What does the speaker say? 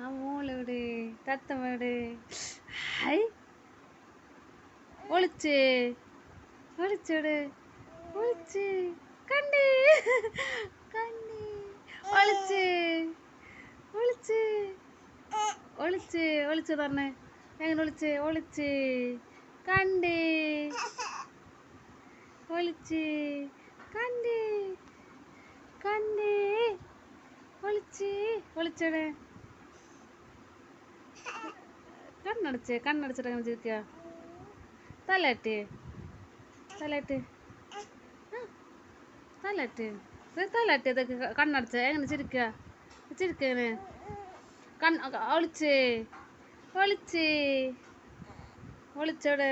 ആ മോളെവിടെ തത്തമ്മയുടെ ഹൈ ഒളിച്ച് ഒളിച്ചോട് ഒളിച്ച് കണ്ടേ കണ്ടേ ഒളിച്ച് ഒളിച്ച് ഒളിച്ച് ഒളിച്ച് പറഞ്ഞേ എങ്ങനെ ഒളിച്ച് ഒളിച്ച് കണ്ടേ ഒളിച്ച് കണ്ടേ കണ്ടേ ഒളിച്ച് ഒളിച്ചോടെ കണ്ണടച്ചിട്ട് അങ്ങനെ ചിരിക്കുക തലട്ട് തലട്ട് തലട്ട് തലട്ട് ഇതൊക്കെ കണ്ണടച്ച എങ്ങനെ ചിരിക്കുക ചിരിക്കങ്ങനെ ഒളിച്ച് ഒളിച്ച് ഒളിച്ചോടെ